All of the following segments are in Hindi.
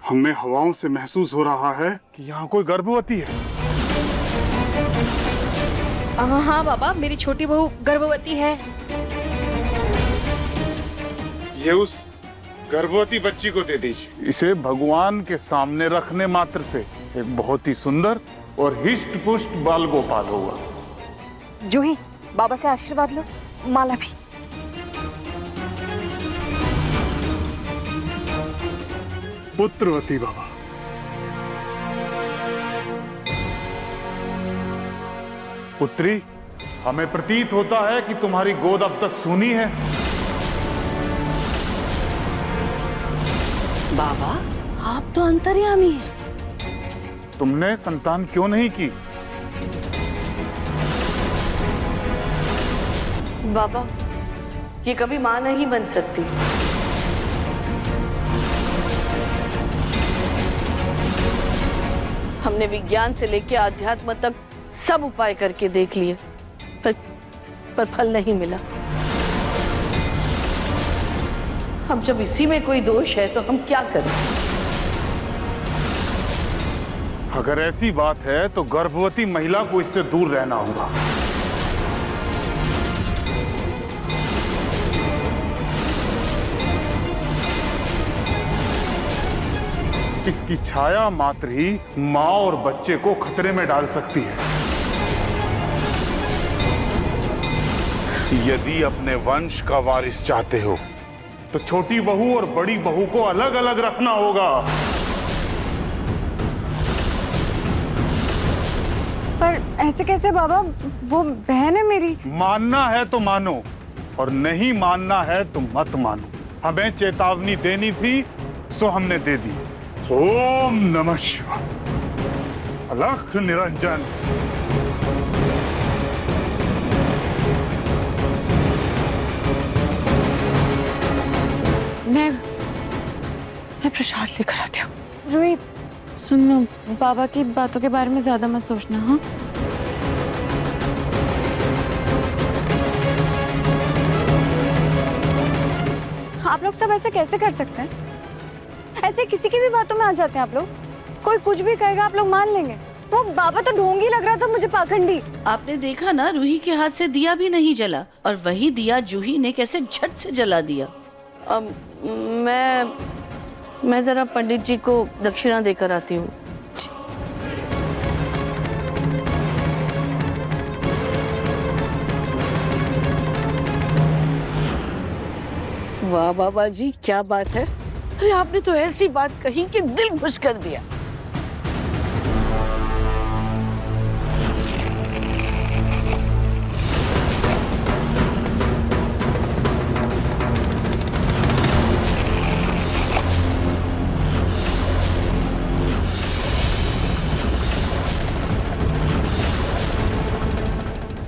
हमें हवाओं से महसूस हो रहा है कि यहाँ कोई गर्भवती है। हाँ बाबा, मेरी छोटी बहू गर्भवती है। ये उस गर्भवती बच्ची को दे दीजिए। इसे भगवान के सामने रखने मात्र से एक बहुत ही सुंदर और हिष्ट पुष्ट बाल गोपाल होगा। जूही, बाबा से आशीर्वाद लो। माला भी। पुत्रवती बाबा। पुत्री, हमें प्रतीत होता है कि तुम्हारी गोद अब तक सूनी है। बाबा, आप तो अंतर्यामी हैं। तुमने संतान क्यों नहीं की? बाबा, ये कभी मां नहीं बन सकती। हमने विज्ञान से लेकर आध्यात्म तक सब उपाय करके देख लिए, पर फल नहीं मिला। अब जब इसी में कोई दोष है तो हम क्या करें? अगर ऐसी बात है तो गर्भवती महिला को इससे दूर रहना होगा। इसकी छाया मात्र ही मां और बच्चे को खतरे में डाल सकती है। यदि अपने वंश का वारिस चाहते हो तो छोटी बहू और बड़ी बहू को अलग अलग रखना होगा। पर ऐसे कैसे बाबा, वो बहन है मेरी। मानना है तो मानो और नहीं मानना है तो मत मानो। हमें चेतावनी देनी थी सो हमने दे दी। ओम नमः शिवाय। अलख निरंजन। मैं प्रसाद लेकर आती हूँ। रोहित, सुन लो, बाबा की बातों के बारे में ज्यादा मत सोचना। हाँ, आप लोग सब ऐसे कैसे कर सकते हैं? ऐसे किसी की भी बातों में आ जाते हैं आप लोग। कोई कुछ भी कहेगा आप लोग मान लेंगे। तो बाबा तो ढोंगी लग रहा था मुझे, पाखंडी। आपने देखा ना, रूही के हाथ से दिया भी नहीं जला, और वही दिया जूही ने कैसे झट से जला दिया। मैं जरा पंडित जी को दक्षिणा देकर आती हूँ। वाह बाबा जी, क्या बात है। अरे आपने तो ऐसी बात कही कि दिल खुश कर दिया।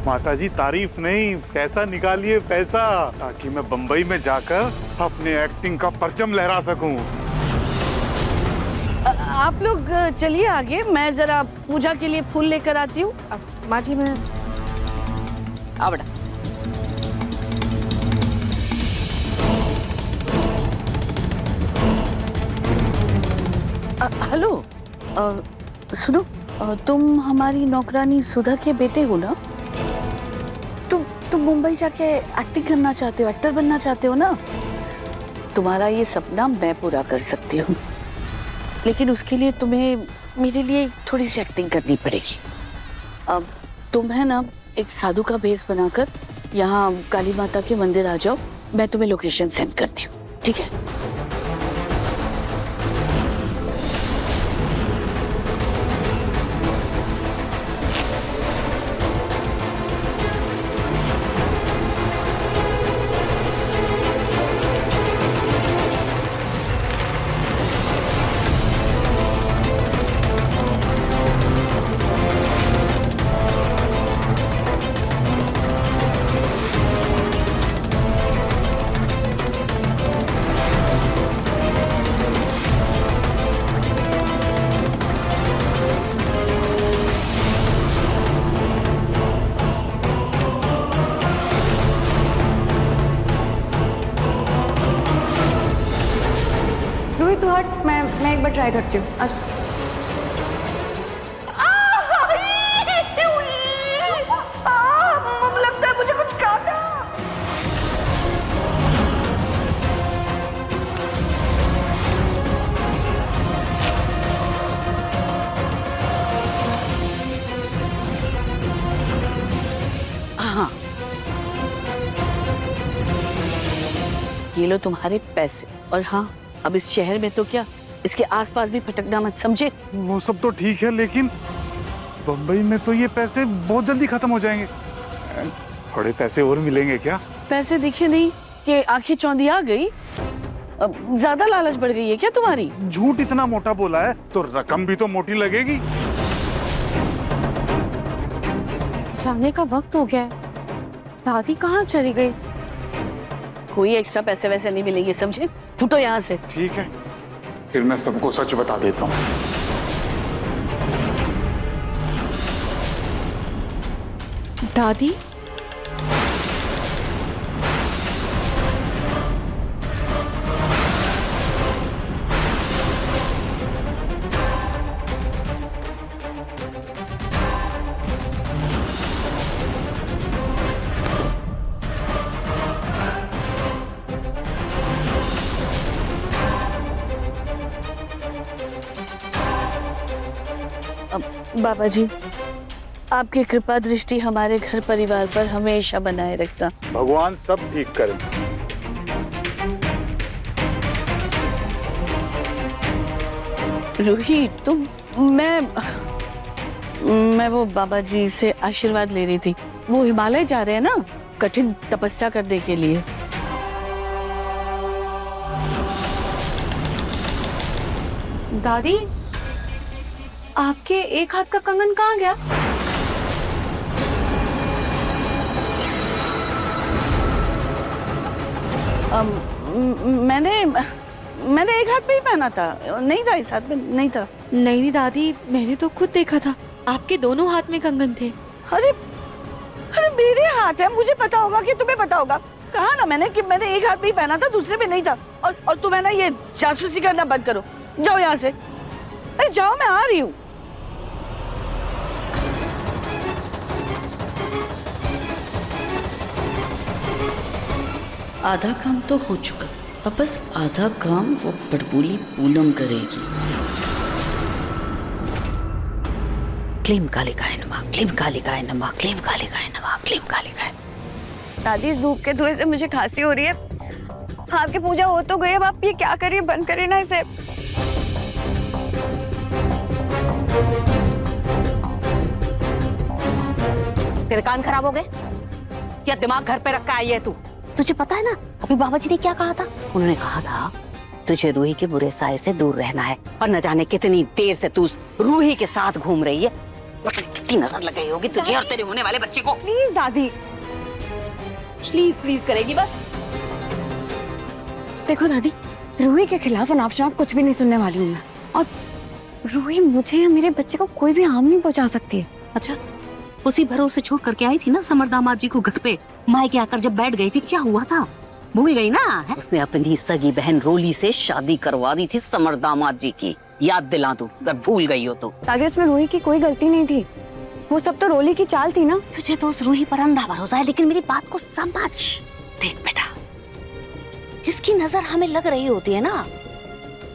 माताजी, तारीफ नहीं, पैसा निकालिए पैसा, ताकि मैं बंबई में जाकर अपने एक्टिंग का परचम लहरा सकूं। आप लोग चलिए आगे, मैं जरा पूजा के लिए फूल लेकर आती हूँ। माँ जी, मैं आवड़ा। हेलो, सुनो, तुम हमारी नौकरानी सुधा के बेटे हो ना? तुम मुंबई जाके एक्टिंग करना चाहते हो, एक्टर बनना चाहते हो ना? तुम्हारा ये सपना मैं पूरा कर सकती हूँ, लेकिन उसके लिए तुम्हें मेरे लिए थोड़ी सी एक्टिंग करनी पड़ेगी। अब तुम है ना, एक साधु का भेष बनाकर यहाँ काली माता के मंदिर आ जाओ। मैं तुम्हें लोकेशन सेंड करती हूँ, ठीक है? ट्राई करती हूँ। आज लगता है मुझे कुछ काटा। हाँ, ये लो तुम्हारे पैसे। और हाँ, अब इस शहर में तो क्या, इसके आसपास भी भटकना मत, समझे? वो सब तो ठीक है, लेकिन बम्बई में तो ये पैसे बहुत जल्दी खत्म हो जाएंगे। थोड़े पैसे और मिलेंगे क्या? पैसे दिखे नहीं कि आंखें चौंधी आ गई? अब ज्यादा लालच बढ़ गई है क्या तुम्हारी? झूठ इतना मोटा बोला है तो रकम भी तो मोटी लगेगी। जाने का वक्त हो गया है। दादी कहाँ चली गई? कोई एक्स्ट्रा पैसे वैसे नहीं मिलेंगे, समझे? फुटो यहाँ से। ठीक है, फिर मैं सबको सच बता देता हूँ। दादी, बाबा जी, आपकी कृपा दृष्टि हमारे घर परिवार पर हमेशा बनाए रखना। भगवान सब ठीक करें। रूही, तुम, मैं वो बाबा जी से आशीर्वाद ले रही थी। वो हिमालय जा रहे हैं ना, कठिन तपस्या करने के लिए। दादी, आपके एक हाथ का कंगन कहाँ गया? मैंने एक हाथ में ही पहना था, नहीं था इस हाथ में, नहीं था। नहीं दादी, मैंने तो खुद देखा था, आपके दोनों हाथ में कंगन थे। अरे अरे मेरे हाथ है, मुझे पता होगा कि तुम्हें पता होगा। कहा ना मैंने कि मैंने एक हाथ में ही पहना था, दूसरे में नहीं था। और तुम है ना, ये जासूसी करना बंद करो, जाओ यहाँ से। अरे जाओ, मैं आ रही हूँ। आधा काम तो हो चुका, अब बस आधा काम वो बड़बोली पूनम करेगी। क्लीम कालिकाय नमः, क्लीम कालिकाय नमः, क्लीम कालिकाय नमः, क्लीम कालिकाय। दादी, इस धूप के धुएं से मुझे खांसी हो रही है। आपकी पूजा हो तो गई, अब आप ये क्या करिए, बंद करिए ना इसे। तेरे कान खराब हो गए या दिमाग घर पे रखा आई है तू? तुझे पता है ना अभी बाबा जी ने क्या कहा था? उन्होंने कहा था तुझे रूही के बुरे साए से दूर रहना है, और न जाने कितनी देर से तू रूही के साथ घूम रही है। कितनी नजर लग गई होगी तुझे और तेरे होने वाले बच्चे को। प्लीज दादी, प्लीज प्लीज करेगी बस। देखो दादी, रूही के खिलाफ अनाप शनाप कुछ भी नहीं सुनने वाली हूँ मैं। और रूही मुझे या मेरे बच्चे को कोई भी हार्म नहीं पहुंचा सकती है। अच्छा, उसी भरोसे छोड़ करके आई थी ना समर दामाद जी को घर पे, मायके आकर जब बैठ गई थी, क्या हुआ था भूल गई ना? उसने अपनी सगी बहन रोली से शादी करवा दी थी समर दामाद जी की, याद दिला दूं अगर भूल गई हो तो। दादी, उसमें रूही की कोई गलती नहीं थी, वो सब तो रोली की चाल थी ना। तुझे तो उस रूही पर अंधा भरोसा है, लेकिन मेरी बात को समझ। देख बेटा, जिसकी नजर हमें लग रही होती है ना,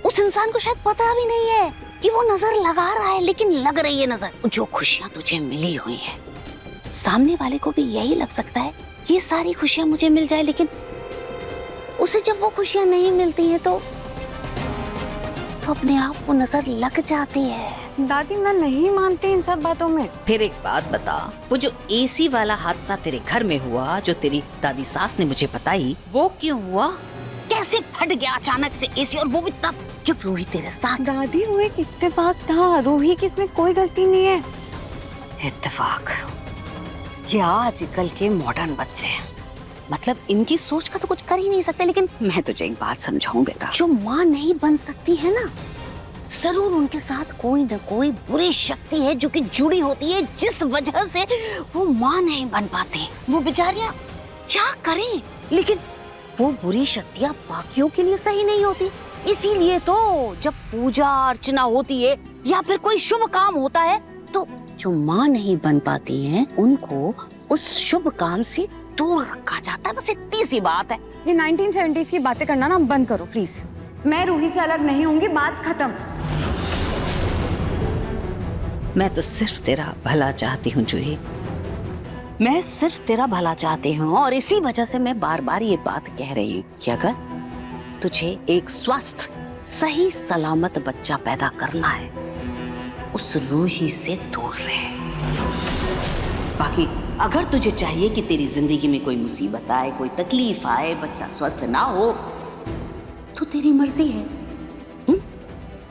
उस इंसान को शायद पता भी नहीं है कि वो नजर लगा रहा है, लेकिन लग रही है नजर। जो खुशियां तुझे मिली हुई है, सामने वाले को भी यही लग सकता है ये सारी खुशियां मुझे मिल जाए, लेकिन उसे जब वो खुशियां नहीं मिलती है तो अपने आप वो नजर लग जाती है। दादी, मैं नहीं मानती इन सब बातों में। फिर एक बात बता, वो जो एसी वाला हादसा तेरे घर में हुआ, जो तेरी दादी सास ने मुझे बताई, वो क्यों हुआ? कैसे फट गया अचानक से एसी, और वो भी तब जब रूही तेरे साथ। दादी, वो एक इत्तेफाक था, रूही की इसमें कोई गलती नहीं है। इत्तेफाक? ये आजकल के मॉडर्न बच्चे हैं, मतलब इनकी सोच का तो कुछ कर ही नहीं सकते। लेकिन मैं तुझे एक बात समझाऊं बेटा, जो माँ नहीं बन सकती है ना, जरूर उनके साथ कोई न कोई बुरी शक्ति है जो कि जुड़ी होती है, जिस वजह से वो माँ नहीं बन पाती। वो बेचारियां क्या करें, लेकिन वो बुरी शक्तियां बाकियों के लिए सही नहीं होती, इसीलिए तो जब पूजा अर्चना होती है या फिर कोई शुभ काम होता है तो जो माँ नहीं बन पाती हैं उनको उस शुभ काम से दूर रखा जाता है। बस इतनी सी बात है। ये 1970s की बातें करना ना बंद करो प्लीज। मैं रूही से अलग नहीं होंगी, बात खत्म। मैं तो सिर्फ तेरा भला चाहती हूँ जूही। मैं सिर्फ तेरा भला चाहती हूँ और इसी वजह से मैं बार बार ये बात कह रही हूँ कि अगर तुझे एक स्वस्थ सही सलामत बच्चा पैदा करना है उस रूही से दूर रहे। बाकी अगर तुझे चाहिए कि तेरी जिंदगी में कोई मुसीबत आए, कोई तकलीफ आए, बच्चा स्वस्थ ना हो तो तेरी मर्जी है।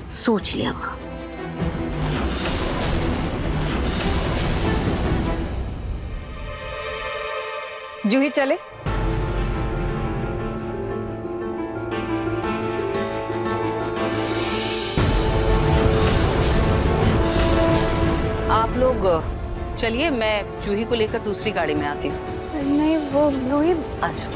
सोच लिया। जूही चले। आप लोग चलिए, मैं जूही को लेकर दूसरी गाड़ी में आती हूँ। नहीं वो रूही। अच्छा।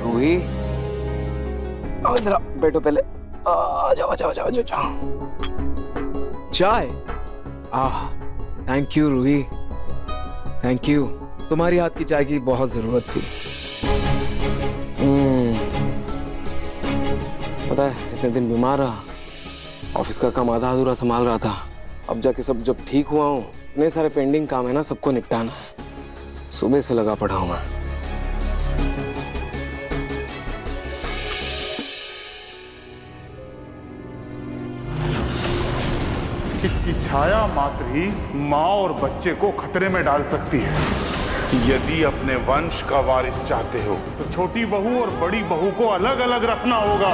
रूही, आओ इधर आओ, बैठो पहले। आ जाओ जाओ जाओ जाओ जाओ। चाय। Thank you Roohi, thank you. तुम्हारी हाथ की चाय की बहुत जरूरत थी। पता है इतने दिन बीमार रहा, ऑफिस का काम आधा अधूरा संभाल रहा था। अब जाके सब जब ठीक हुआ हूँ, इतने सारे पेंडिंग काम है ना, सबको निपटाना है। सुबह से लगा पड़ा हूँ मैं। इसकी छाया मात्र ही माँ और बच्चे को खतरे में डाल सकती है। यदि अपने वंश का वारिस चाहते हो तो छोटी बहू और बड़ी बहू को अलग अलग रखना होगा।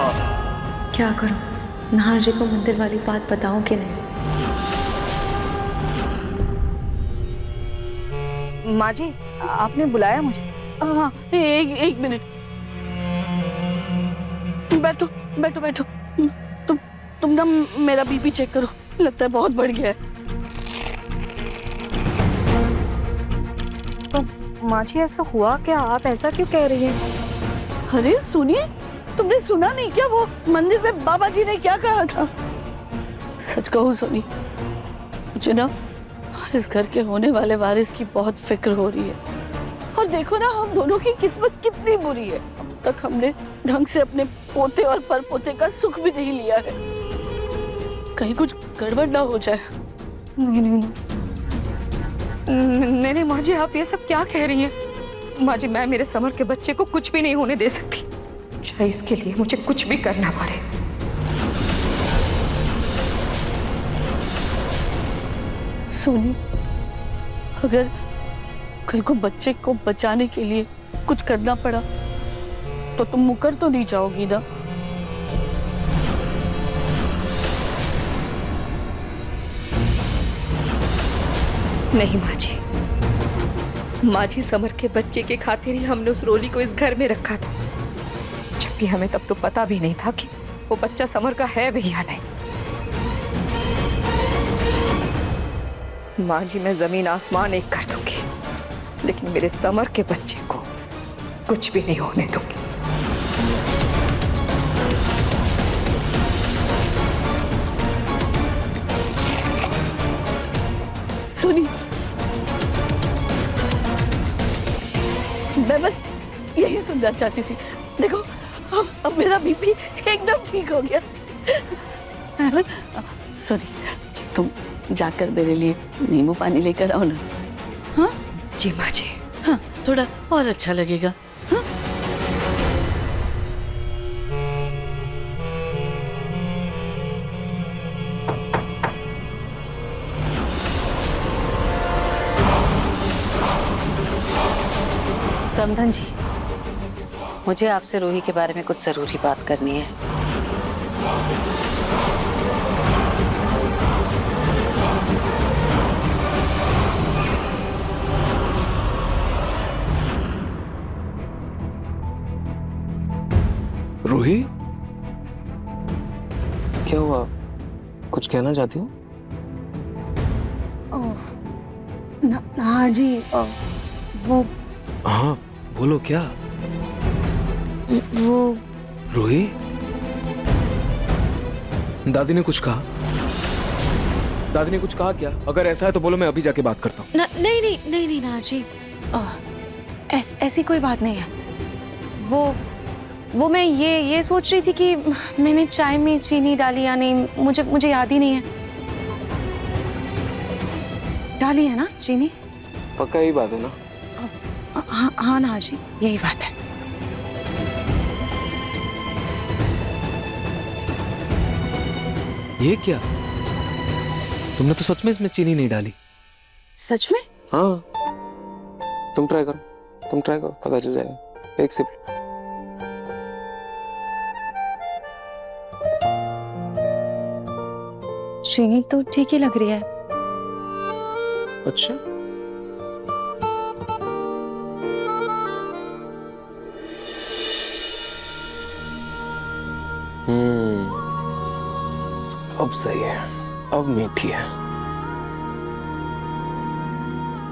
क्या करूं? नाहर जी को मंदिर वाली बात बताऊं कि नहीं? माँ जी आपने बुलाया मुझे? हाँ, एक मिनट। बैठो बैठो बैठो। तुम ना मेरा बीपी चेक करो, लगता है बहुत बढ़ गया है। तो माँ जी ऐसा हुआ क्या? आप ऐसा क्यों कह रही हैं? अरे सुनिए, तुमने सुना नहीं क्या वो मंदिर में बाबा जी ने क्या कहा था? सच कहूँ सोनी, मुझे ना इस घर के होने वाले वारिस की बहुत फिक्र हो रही है। और देखो ना हम दोनों की किस्मत कितनी बुरी है। अब तक हमने ढंग से अपने पोते और परपोते का सुख भी नहीं लिया है। कहीं कुछ गड़बड़ ना हो जाए। नहीं नहीं नहीं नहीं माँ जी, आप ये सब क्या कह रही हैं? माँ जी मैं मेरे समर के बच्चे को कुछ भी नहीं होने दे सकती, चाहे इसके लिए मुझे कुछ भी करना पड़े। सोनी, अगर कल को बच्चे को बचाने के लिए कुछ करना पड़ा तो तुम मुकर तो नहीं जाओगी ना? नहीं माँ जी, माँ जी समर के बच्चे के खातिर ही हमने उस रोली को इस घर में रखा था, जबकि हमें तब तो पता भी नहीं था कि वो बच्चा समर का है भी या नहीं। माँ जी मैं जमीन आसमान एक कर दूंगी, लेकिन मेरे समर के बच्चे को कुछ भी नहीं होने दूंगी। सुनी, मैं बस यही सुनना चाहती थी। देखो अब मेरा बीपी एकदम ठीक हो गया। सॉरी, तुम जाकर मेरे लिए नींबू पानी लेकर आओ ना। हाँ जी माँ जी। हाँ, थोड़ा और अच्छा लगेगा। हाँ? समधन जी, मुझे आपसे रूही के बारे में कुछ जरूरी बात करनी है। रूही, क्या हुआ? कुछ कहना चाहती हो? हाँ जी, वो हाँ बोलो क्या? वो रूही, दादी ने कुछ कहा? दादी ने कुछ कहा क्या? अगर ऐसा है तो बोलो, मैं अभी जाके बात करता हूँ। नहीं नार जी, ऐसी कोई बात नहीं है। वो मैं ये सोच रही थी कि मैंने चाय में चीनी डाली या नहीं, मुझे याद ही नहीं है। डाली है ना चीनी? पक्का यही बात है ना? हाँ नार जी, यही बात है। ये क्या? तुमने तो सच में इसमें चीनी नहीं डाली? सच में? हाँ, तुम ट्राई करो, पता चल जाएगा। एक सिप। चीनी तो ठीक ही लग रही है। अच्छा, अब सही है, अब मीठी है।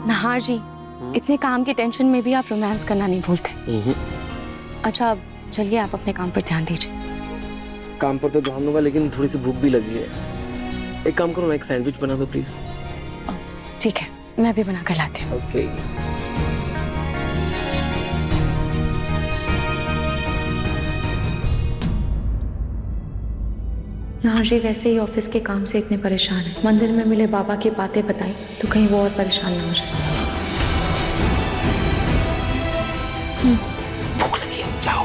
नाहर जी, इतने काम की टेंशन में भी आप रोमांस करना नहीं भूलते। अच्छा, अब चलिए आप अपने काम पर ध्यान दीजिए। काम पर तो ध्यान दूंगा, लेकिन थोड़ी सी भूख भी लगी है। एक काम करो ना, एक सैंडविच बना दो प्लीज। ठीक है, मैं भी बना कर लाती हूँ। ओके। नाहर जी वैसे ही ऑफिस के काम से इतने परेशान हैं। मंदिर में मिले बाबा की बातें बताई तो कहीं वो और परेशान ना हो जाए। भूख लगी है, जाओ।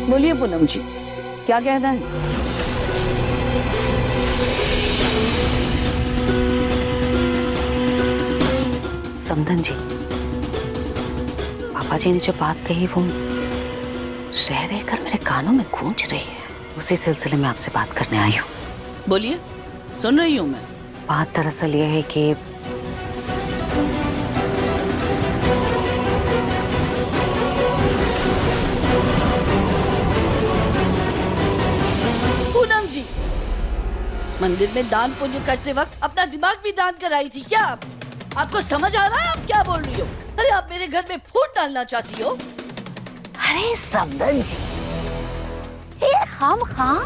बोलिए पूनम जी, क्या कहना है? समधन जी, पापा जी ने जो बात कही वो रह रहकर मेरे कानों में गूंज रही है। उसी सिलसिले में आपसे बात करने आई हूँ। बोलिए, सुन रही हूँ मैं। बात दरअसल ये है कि पूनम जी, मंदिर में दान पुण्य करते वक्त अपना दिमाग भी दान कराई थी क्या आप? आपको समझ आ रहा है आप क्या बोल रही हो? अरे आप मेरे घर में फूट डालना चाहती हो? अरे समधन जी, ये खाम खां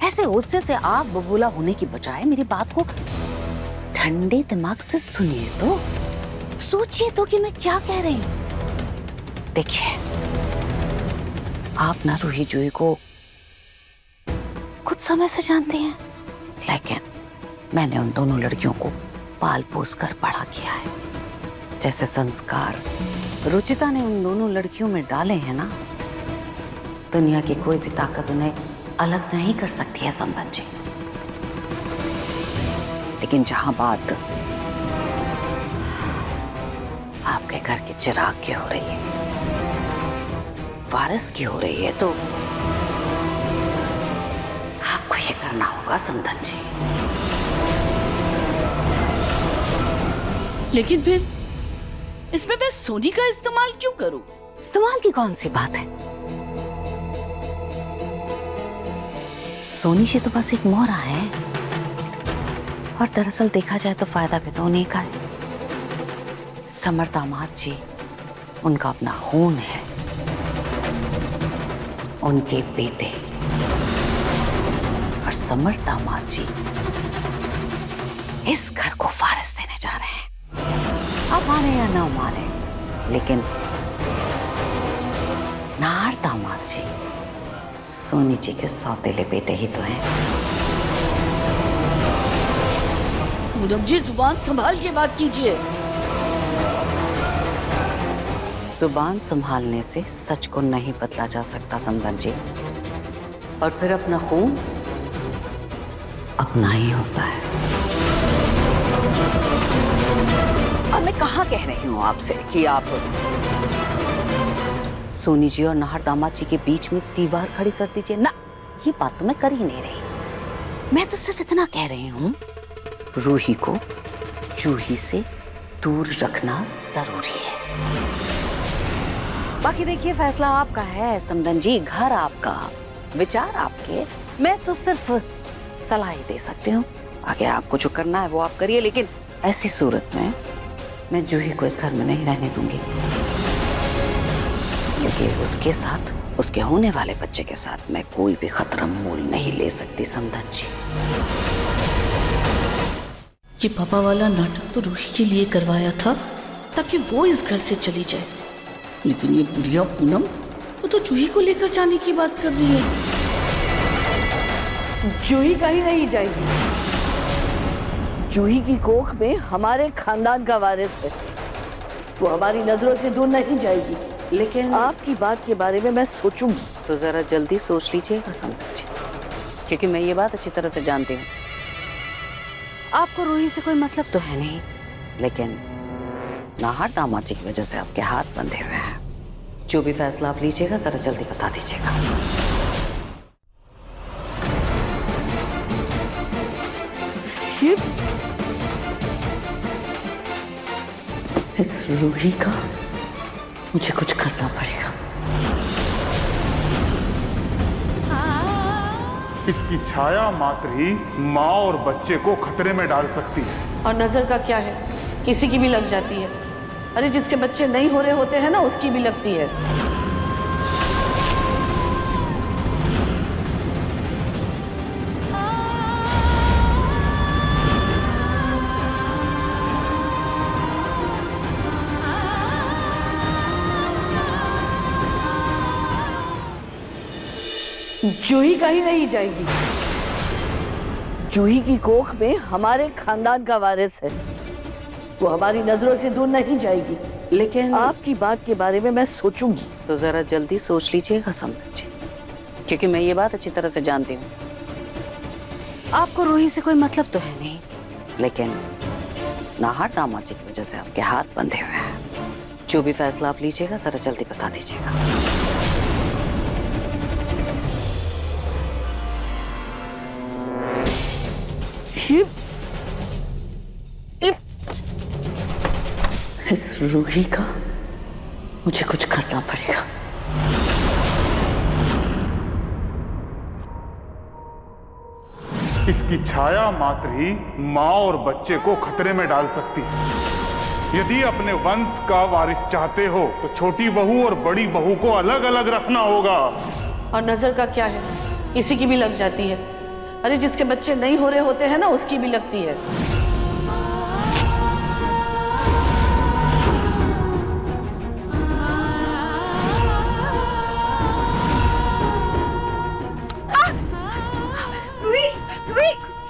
ऐसे गुस्से से आग बबूला होने की बजाय मेरी बात को ठंडे दिमाग से सुनिए तो, सोचिए तो कि मैं क्या कह रही हूँ। देखिए, आप ना रूही जुई को कुछ समय से जानते हैं, लेकिन मैंने उन दोनों लड़कियों को पाल पोस कर बड़ा किया है। जैसे संस्कार रुचिता ने उन दोनों लड़कियों में डाले हैं ना, दुनिया की कोई भी ताकत उन्हें अलग नहीं कर सकती है समधन जी। लेकिन जहां बात आपके घर के चिराग की हो रही है, वारिस की हो रही है, तो आपको ये करना होगा समधन जी। लेकिन फिर इसमें मैं सोनी का इस्तेमाल क्यों करूं? इस्तेमाल की कौन सी बात है? सोनी जी तो बस एक मोहरा है, और दरअसल देखा जाए तो फायदा भी तो उन्हीं का है। समर दामाद जी उनका अपना खून है, उनके बेटे, और समर दामाद जी इस घर को वारिस देने जा रहे हैं। आप माने या ना माने, लेकिन नाहर दामाद जी सोनी जी के सौतेले बेटे ही तो हैं। पूनम जी, जुबान संभाल के बात कीजिए। जुबान संभालने से सच को नहीं बदला जा सकता समधन जी, और फिर अपना खून अपना ही होता है। और मैं कहाँ कह रही हूँ आपसे कि आप सोनी जी और नाहर दामाद जी के बीच में दीवार खड़ी कर दीजिए ना, ये बात तो मैं कर ही नहीं रही। मैं तो सिर्फ इतना कह रही हूँ, रूही को जूही से दूर रखना जरूरी है। बाकी देखिए, फैसला आपका है समदन जी, घर आपका, विचार आपके। मैं तो सिर्फ सलाह ही दे सकती हूँ। आगे आपको जो करना है वो आप करिए, लेकिन ऐसी सूरत में मैं जूही को इस घर में नहीं रहने दूंगी, क्योंकि उसके साथ, उसके होने वाले बच्चे के साथ मैं कोई भी खतरा मोल नहीं ले सकती समदन जी। ये पापा वाला नाटक तो रूही के लिए करवाया था ताकि वो इस घर से चली जाए, लेकिन ये बुढ़िया पूनम वो तो जूही को लेकर जाने की बात कर रही है। जूही कहीं नहीं जाएगी। जूही की कोख में हमारे खानदान का वारिस है, वो हमारी नजरों से दूर नहीं जाएगी। लेकिन आपकी बात के बारे में मैं सोचूंगी। तो जरा जल्दी सोच लीजिएगा समदन जी, क्योंकि मैं ये बात अच्छी तरह से जानती हूँ। आपको रूही से कोई मतलब तो है नहीं, लेकिन नाहर दामाद जी की वजह से आपके हाथ बंधे हुए हैं। जो भी फैसला आप लीजिएगा जरा जल्दी बता दीजिएगा। इस रूही का मुझे कुछ करना पड़ेगा। इसकी छाया मात्र ही माँ और बच्चे को खतरे में डाल सकती है। और नजर का क्या है, किसी की भी लग जाती है। अरे जिसके बच्चे नहीं हो रहे होते हैं ना, उसकी भी लगती है। जूही कहीं नहीं जाएगी। जूही की कोख में हमारे खानदान का वारिस है, वो हमारी नजरों से दूर नहीं जाएगी। लेकिन आपकी बात के बारे में मैं सोचूंगी। तो जरा जल्दी सोच लीजिएगा समदन जी, क्योंकि मैं ये बात अच्छी तरह से जानती हूँ। आपको रूही से कोई मतलब तो है नहीं, लेकिन नाहर दामाद जी की वजह से आपके हाथ बंधे हुए हैं। जो भी फैसला आप लीजिएगा जरा जल्दी बता दीजिएगा। इस रूही का मुझे कुछ करना पड़ेगा। इसकी छाया मात्र ही माँ और बच्चे को खतरे में डाल सकती है। यदि अपने वंश का वारिस चाहते हो तो छोटी बहू और बड़ी बहू को अलग अलग रखना होगा। और नजर का क्या है, किसी की भी लग जाती है। अरे जिसके बच्चे नहीं हो रहे होते हैं ना, उसकी भी लगती है।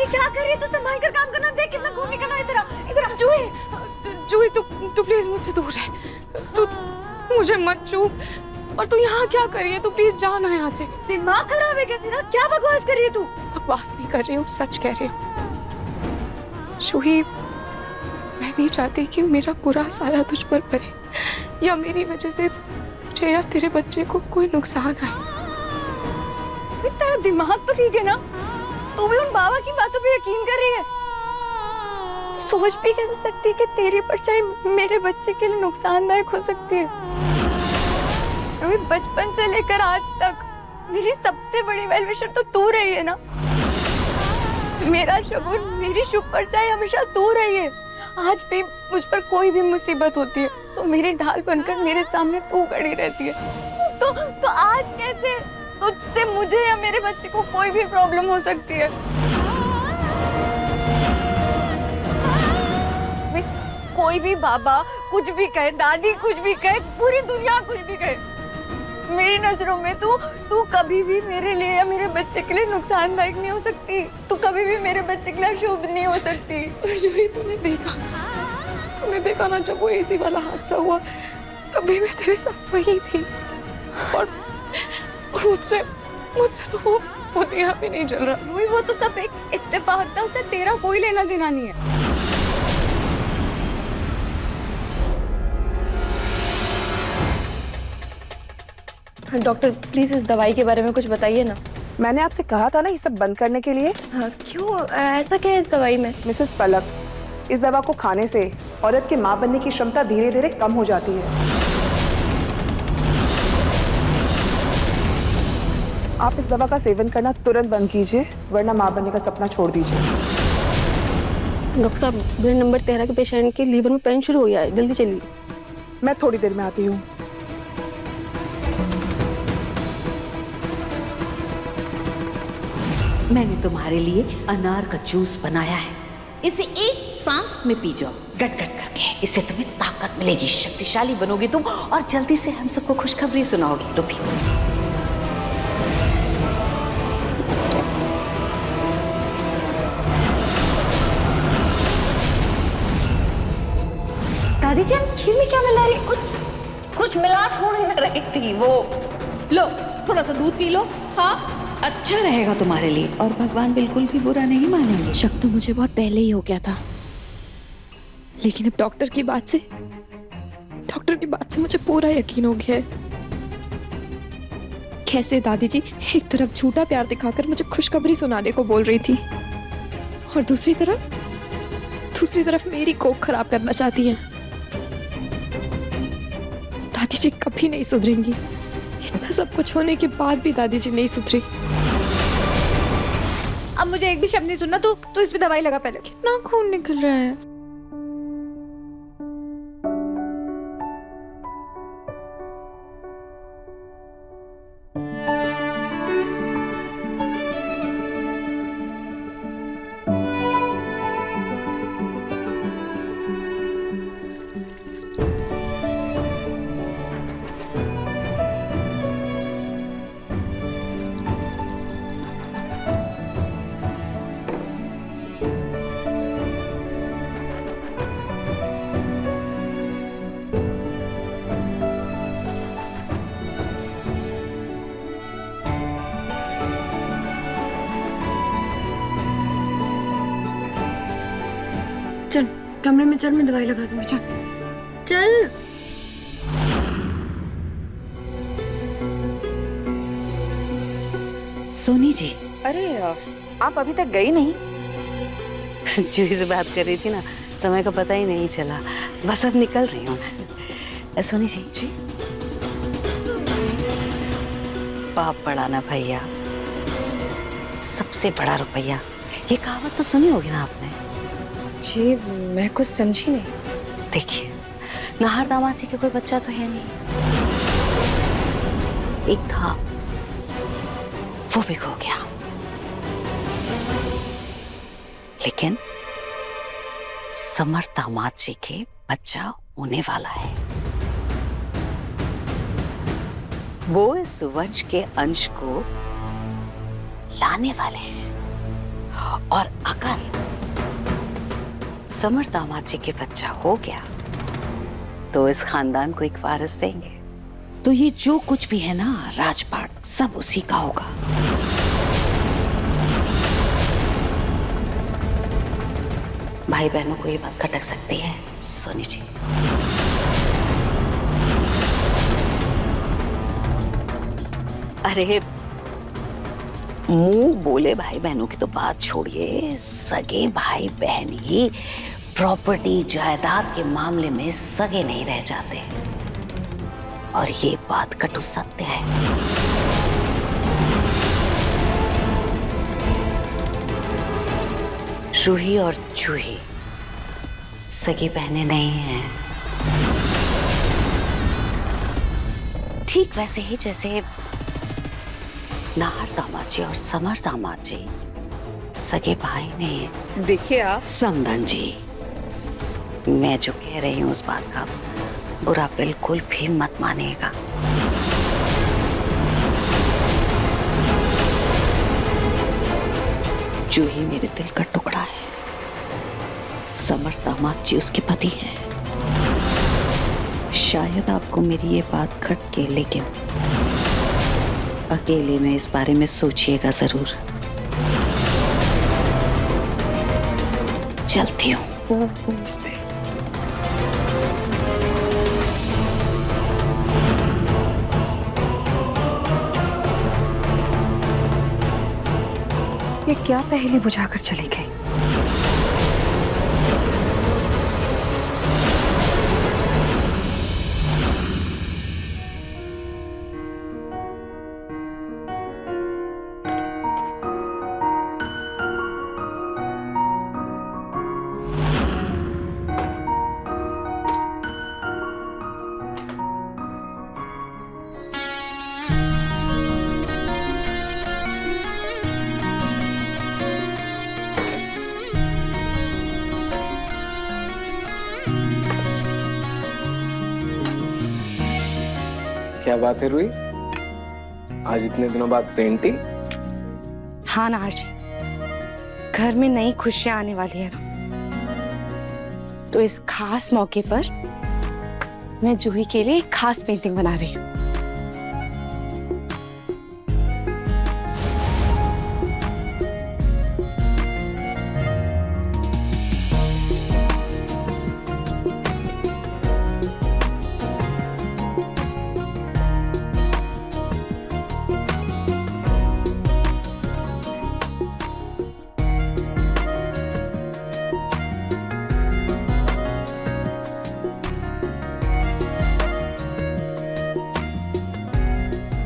क्या कर रही है? तो संभाल कर काम करना। देख कितना खून निकल रहा है। इधर आ। जूही तू प्लीज मुझसे दूर रह। तू मुझे मत छू। और तू यहाँ क्या कर रही है? तू प्लीज जाना यहाँ से। दिमाग खराब है क्या तेरा? क्या बकवास कर रही है तू? बकवास नहीं कर रही हूँ, सच कह रही हूँ। जूही, मैं नहीं चाहती कि मेरा बुरा साया तुझ पर पड़े, या मेरी वजह से तुझे या तेरे बच्चे को कोई नुकसान आए। तेरा दिमाग तो ठीक है ना? तू भी उन बाबा की बातों पे यकीन कर रही है? तो सोच भी कैसे सकती है कि तेरी परछाई मेरे बच्चे के लिए नुकसानदायक हो सकती है? अभी बचपन से लेकर आज तक मेरी सबसे बड़ी वेलविशर तो तू रही है ना। मेरा शगुन, मेरी शुभ परछाई हमेशा तू रही है। आज भी मुझ पर कोई भी मुसीबत होती है तो मेरी ढाल बनकर मेरे सामने तू खड़ी रहती है। तो आज कैसे तुझसे मुझे या मेरे बच्चे को कोई भी प्रॉब्लम हो सकती है? कोई भी बाबा कुछ भी कहे, दादी कुछ भी कहे, पूरी दुनिया कुछ भी कहे, मेरी नजरों में तू कभी भी मेरे लिए या मेरे बच्चे के लिए नुकसानदायक नहीं हो सकती। तू कभी भी मेरे बच्चे के लिए शुभ नहीं हो सकती। और जो ही तूने देखा ना, जब वो एसी वाला हादसा हुआ तभी मैं तेरे साथ वही थी। और मुझसे तो वो दिया भी नहीं जल रहा। वो तो सब एक इत्तेफाक था, उससे तेरा कोई लेना देना नहीं है। डॉक्टर प्लीज इस दवाई के बारे में कुछ बताइए ना। मैंने आपसे कहा था ना ये सब बंद करने के लिए। हाँ, क्यों? ऐसा क्या है इस दवाई में? मिसेस पलक, इस दवा को खाने से औरत के माँ बनने की क्षमता धीरे धीरे कम हो जाती है। आप इस दवा का सेवन करना तुरंत बंद कीजिए, वरना माँ बनने का सपना छोड़ दीजिए। डॉक्टर साहब, बेड नंबर 13 के पेशेंट के लीवर में पेन शुरू हो गया है, जल्दी चलिए। मैं थोड़ी देर में आती हूँ। मैंने तुम्हारे लिए अनार का जूस बनाया है, इसे एक सांस में पी जाओ, गट गट करके। इससे तुम्हें ताकत मिलेगी, शक्तिशाली बनोगी तुम, और जल्दी से हम सबको खुशखबरी सुनाओगी। लो पियो। दादी जी, आप खीर में क्या मिला रही? कुछ मिला थोड़ी ना रही थी वो। लो थोड़ा सा दूध पी लो। हाँ, अच्छा रहेगा तुम्हारे लिए, और भगवान बिल्कुल भी बुरा नहीं मानेंगे। शक तो मुझे बहुत पहले ही हो गया था, लेकिन अब डॉक्टर की बात से मुझे पूरा यकीन हो गया है। कैसे दादी जी एक तरफ झूठा प्यार दिखाकर मुझे खुशखबरी सुनाने को बोल रही थी, और दूसरी तरफ मेरी कोख खराब करना चाहती हैं। दादी जी कभी नहीं सुधरेंगी। इतना सब कुछ होने के बाद भी दादी जी नहीं सुधरी। अब मुझे एक भी शब्द नहीं सुनना। तू इस पे दवाई लगा पहले। कितना खून निकल रहा है। चल कमरे में चल, मैं दवाई लगा दूंगी। चल चल। सोनी जी, अरे आप अभी तक गई नहीं? जूही से बात कर रही थी ना, समय का पता ही नहीं चला। बस अब निकल रही हूँ। सोनी जी, बाप बड़ा ना भैया, सबसे बड़ा रुपया। ये कहावत तो सुनी होगी ना आपने? जी मैं कुछ समझी नहीं। देखिए, नाहर दामाद जी के कोई बच्चा तो है नहीं, एक था वो भी खो गया, लेकिन समर दामाद जी के बच्चा होने वाला है। वो इस वंश के अंश को लाने वाले हैं, और अगर समर दामाद जी के बच्चा हो गया तो इस खानदान को एक वारिस देंगे। तो ये जो कुछ भी है ना, राजपाट सब उसी का होगा। भाई बहनों को ये बात खटक सकती है सोनी जी। अरे मुंह बोले भाई बहनों की तो बात छोड़िए, सगे भाई बहन ही प्रॉपर्टी जायदाद के मामले में सगे नहीं रह जाते, और ये बात कटु सत्य है। रूही और जूही सगी बहनें नहीं हैं, ठीक वैसे ही जैसे नाहर दामाद जी और समर दामाद जी सगे भाई ने। देखिए आप समधन जी, मैं जो कह रही हूँ उस बात का बुरा बिल्कुल भी मत मानिएगा। जूही मेरे दिल का टुकड़ा है, समर दामाद जी उसके पति हैं। शायद आपको मेरी ये बात खटके, लेकिन अकेले में इस बारे में सोचिएगा जरूर। चलती हूँ। ये क्या पहेली बुझाकर चली गई? बात है रुई? आज इतने दिनों बाद पेंटिंग? हाँ नार जी, घर में नई खुशियां आने वाली है ना, तो इस खास मौके पर मैं जूही के लिए एक खास पेंटिंग बना रही हूँ।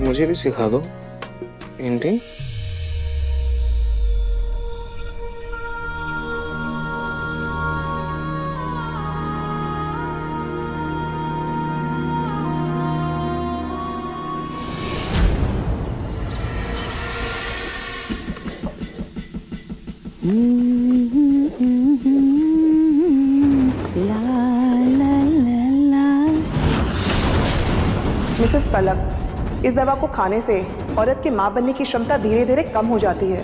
मुझे भी सिखा दो पेंटिंग। मिसेस पलक, इस दवा को खाने से औरत के मां बनने की क्षमता धीरे धीरे कम हो जाती है।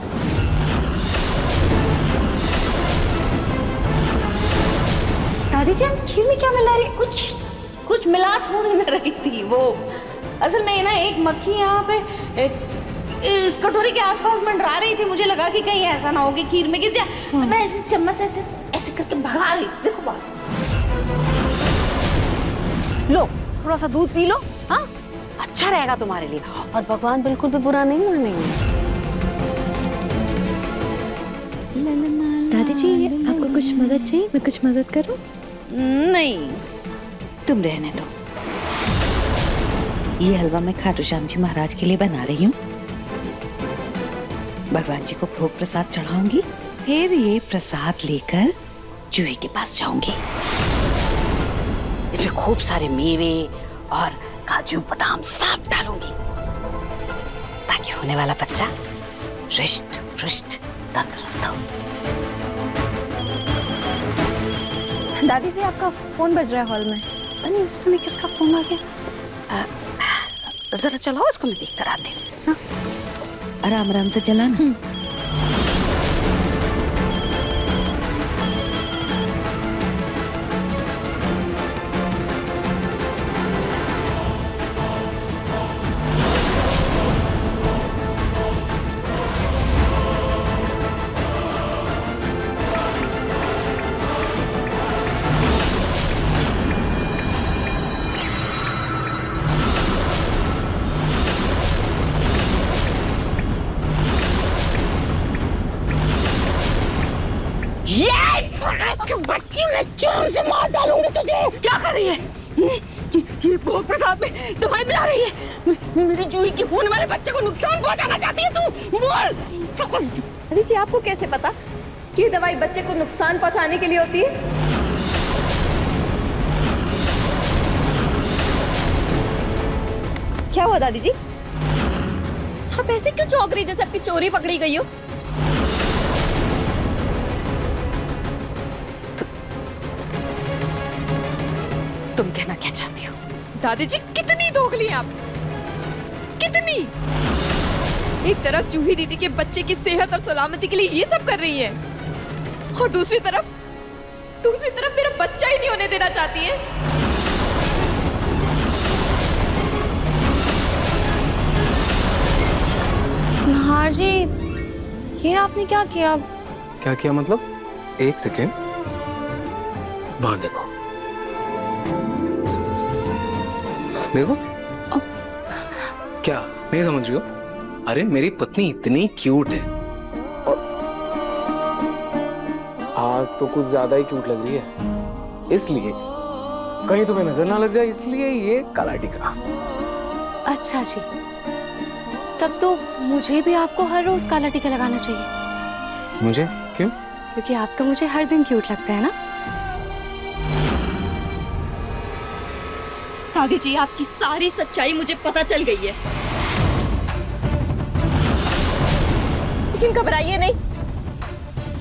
दादी जी, आप खीर में क्या मिला रही? कुछ मिला थोड़ी ना रही थी वो। असल में ना एक मक्खी यहाँ पे इस कटोरी के आसपास मंडरा रही थी। मुझे लगा कि कहीं ऐसा ना हो कि खीर में गिर जाए, तो मैं ऐसे चम्मच से ऐसे करके भगा रही। देखो बात, लो थोड़ा सा दूध पी लो, हाँ अच्छा रहेगा तुम्हारे लिए, और भगवान बिल्कुल भी बुरा नहीं मानेंगे। दादी जी, आपको कुछ मदद चाहिए? मैं कुछ मदद करूं? नहीं, तुम रहने दो। ये हलवा मैं खाटू श्याम जी महाराज के लिए बना रही हूँ। भगवान जी को भोग प्रसाद चढ़ाऊंगी, फिर ये प्रसाद लेकर जूही के पास जाऊंगी। इसमें खूब सारे मेवे और काजू बादाम सब डालूंगी, ताकि होने वाला बच्चा हृष्ट पुष्ट तंदुरुस्त हो। दादी जी, आपका फोन बज रहा है हॉल में। अरे उस समय किसका फोन आ गया? जरा चलाओ इसको, मैं देख कर आती हूँ। हाँ? आराम आराम से चलाना। बच्ची, मैं जान से मार डालूंगी तुझे। क्या कर रही है? ये भोग प्रसाद में दवाई मिला रही है। मेरी जूही के होने वाले बच्चे को नुकसान पहुंचाना चाहती है तू? बोल। दादी जी, आपको कैसे पता कि ये दवाई बच्चे को नुकसान पहुंचाने के लिए होती है? क्या हुआ दादी जी? आप ऐसे क्यों चौंक रही जैसे आपकी चोरी पकड़ी गई हो? तुम कहना क्या चाहती हो? दादी जी, कितनी दोगली हैं आप, कितनी! एक तरफ जूही दीदी के बच्चे की सेहत और सलामती के लिए ये सब कर रही है, और दूसरी तरफ मेरा बच्चा ही नहीं होने देना चाहती है। नार जी, ये आपने क्या किया? क्या किया मतलब? एक सेकेंड, वहां देखो देखो। क्या नहीं समझ रही हो? अरे मेरी पत्नी इतनी क्यूट है, और आज तो कुछ ज्यादा ही क्यूट लग रही है, इसलिए कहीं तुम्हें नजर ना लग जाए, इसलिए ये काला टीका। अच्छा जी, तब तो मुझे भी आपको हर रोज काला टीका लगाना चाहिए। मुझे क्यों? क्योंकि आप तो मुझे हर दिन क्यूट लगता है ना। दादी जी, आपकी सारी सच्चाई मुझे पता चल गई है, लेकिन घबराइए नहीं,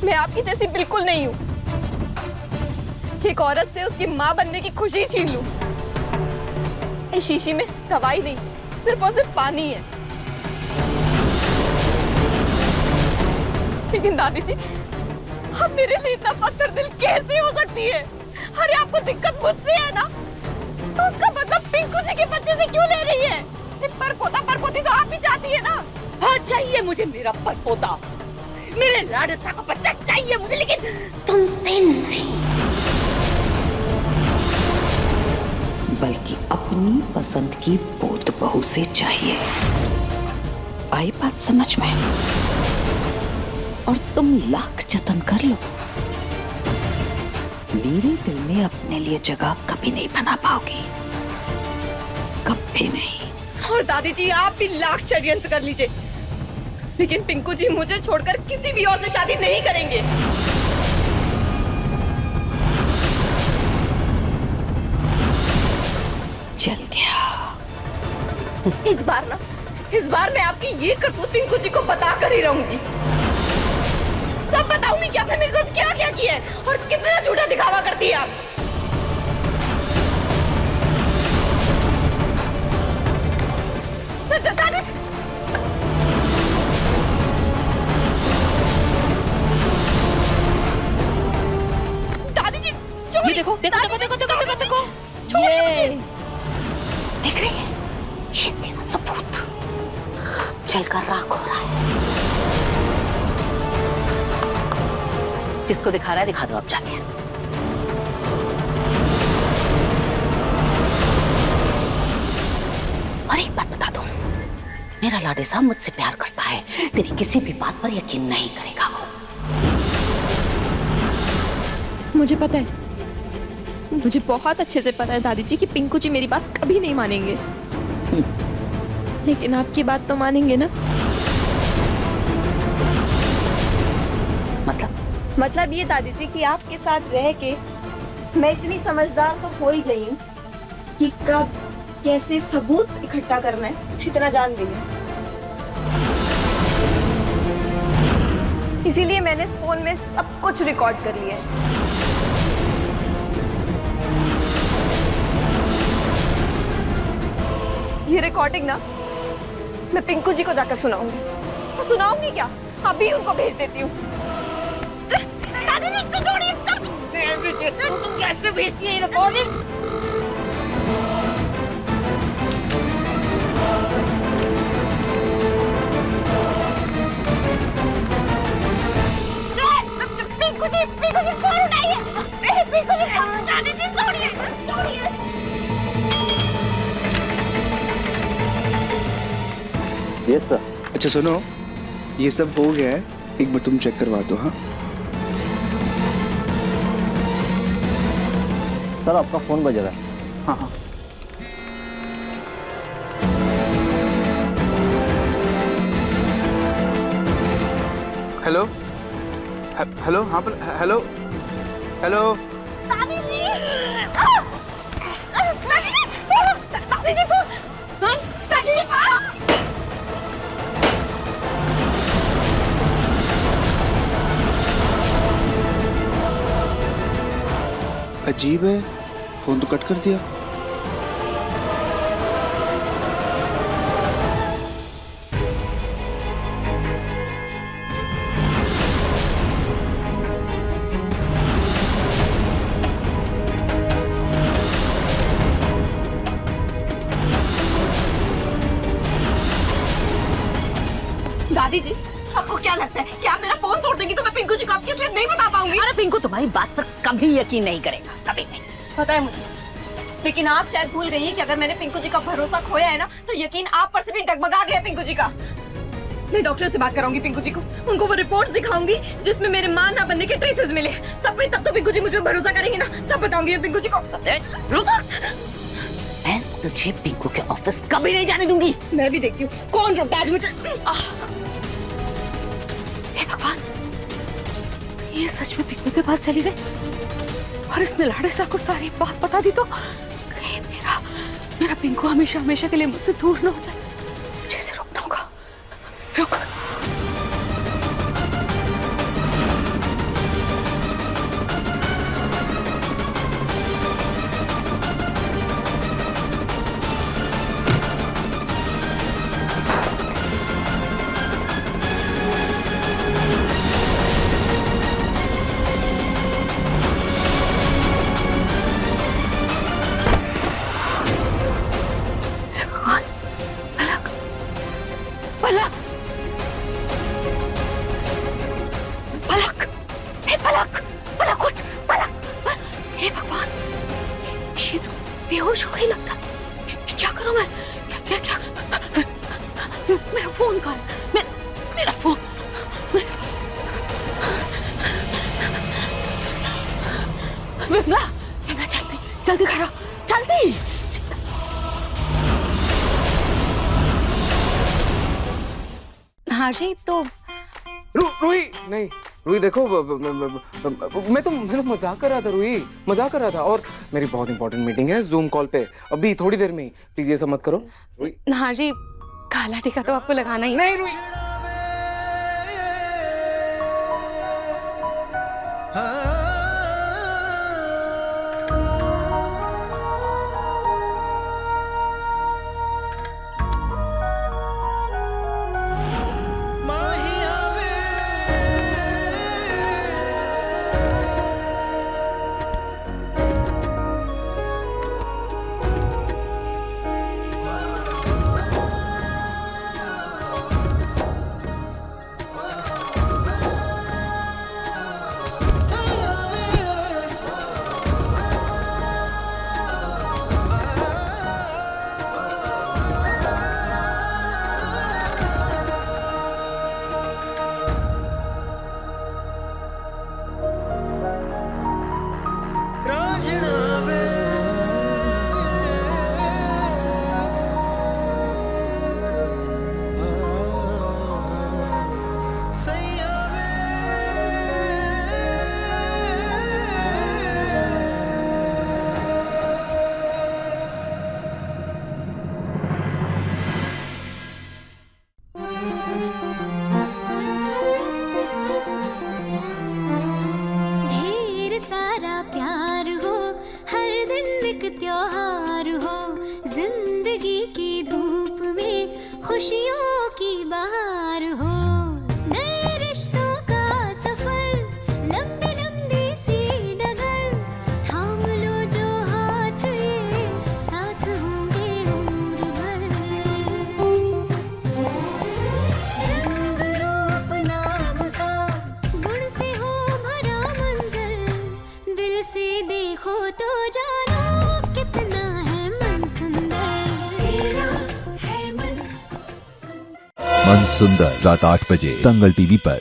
मैं आपकी जैसी बिल्कुल नहीं हूँ। एक औरत से उसकी माँ बनने की खुशी छीन लूं, इस शीशी में दवाई नहीं, सिर्फ और सिर्फ पानी है। लेकिन दादी जी, अब मेरे लिए इतना पत्थर दिल कैसे हो सकती है? अरे आपको दिक्कत मुझसे है ना, तो उसका मतलब पिंकू जी के बच्चे से क्यों ले रही है? परपोती तो आप भी चाहती है ना। हाँ चाहिए मुझे मेरा परपोता, मेरे लाडसा का बच्चा चाहिए मुझे, लेकिन तुमसे नहीं, बल्कि अपनी पसंद की पोत बहू से चाहिए। आई बात समझ में? और तुम लाख जतन कर लो, मेरे दिल में अपने लिए जगह कभी नहीं बना पाओगी, कभी नहीं। और दादी जी, आप भी लाख षड्यंत्र कर लीजिए, लेकिन पिंकू जी मुझे छोड़कर किसी भी और से शादी नहीं करेंगे। चल गया। इस बार मैं आपकी ये करतूत पिंकू जी को बता कर ही रहूंगी। सब बताऊंगी कि आपने मेरे साथ क्या क्या किया है और कितना झूठा दिखावा करती है आप। दादी जी, ये देखो देखो देखो देखो देखो देखो देखो, छोड़िए मुझे। देख रही है, ये तेरा सबूत जलकर राख हो रहा है। जिसको दिखा रहा है दिखा दो अब जाके। और एक बात बता दो, मेरा लाडेसा मुझसे प्यार करता है, तेरी किसी भी बात पर यकीन नहीं करेगा वो। मुझे पता है, मुझे बहुत अच्छे से पता है दादी जी कि पिंकू जी मेरी बात कभी नहीं मानेंगे, लेकिन आपकी बात तो मानेंगे ना? मतलब ये दादी जी कि आपके साथ रह के मैं इतनी समझदार तो हो ही गई हूँ कि कब कैसे सबूत इकट्ठा करना है इतना जान गई हूँ। इसीलिए मैंने इस फोन में सब कुछ रिकॉर्ड कर लिया है। ये रिकॉर्डिंग ना मैं पिंकू जी को जाकर सुनाऊंगी। तो सुनाऊंगी क्या, अभी उनको भेज देती हूँ। तुम कैसे भेजती है ये रिकॉर्डिंग? पिंकू जी फोन उठाइए। पिंकू जी फोन उठा दीजिए, छोड़िए। Yes sir. अच्छा सुनो, ये सब हो गया है, एक बार तुम चेक करवा दो। हाँ सर, आपका फोन बज रहा है। हाँ हाँ। हेलो हेलो, हाँ हेलो हेलो। दादी जी, दादी जी, दादी जी। अजीब है, फोन तो कट कर दिया। दादी जी, आपको क्या लगता है कि आप मेरा फोन तोड़ देंगी तो मैं पिंकू जी को आपकी असलियत नहीं बता पाऊंगी? अरे पिंकू तुम्हारी बात पर कभी यकीन नहीं करेगा, कभी नहीं। पता है मुझे, लेकिन आप शायद भूल गई हैं कि अगर मैंने पिंकू जी का भरोसा खोया है ना, तो यकीन आप पर से भी डगमगा गया पिंकू जी का। मैं डॉक्टर से बात कराऊंगी पिंकू जी को, उनको वो रिपोर्ट दिखाऊंगी जिसमें मेरे मां ना बनने के ट्रेसेस मिले। तब तो पिंकू जी मुझ पर भरोसा करेंगे ना, सब बताऊंगी मैं पिंकू जी को। मैं तुझे पिंकू के ऑफिस कभी नहीं जाने दूंगी। मैं भी देखती हूँ कौन रोकता है आज मुझे। हे भगवान, ये सच में पिंकू के पास चली गई और इसने लाडेसा को सारी बात बता दी तो कहीं मेरा पिंकू हमेशा हमेशा के लिए मुझसे दूर न हो जाए। मुझे इसे रोकना होगा। रुक। नाजी तो रूही नहीं, रूही देखो मैं तो मजाक कर रहा था रूही, मजाक कर रहा था। और मेरी बहुत इंपॉर्टेंट मीटिंग है जूम कॉल पे अभी थोड़ी देर में ही, प्लीज ये सब मत करो रूही। नाजी काला टीका तो आपको लगाना ही नहीं रूही। त्योहार हो, जिंदगी की धूप में खुशियों की बहार हो, नए रिश्तों का सफर, लंबी लंबी सी डगर, थाम लो जो हाथ ये साथ होंगे उम्र भर। रंग रूप नाम का गुण से हो भरा मंजर, दिल से देखो तो जानो कितना है मन सुंदर, तेरा है मन सुंदर। मन सुंदर रात 8 बजे दंगल टीवी पर।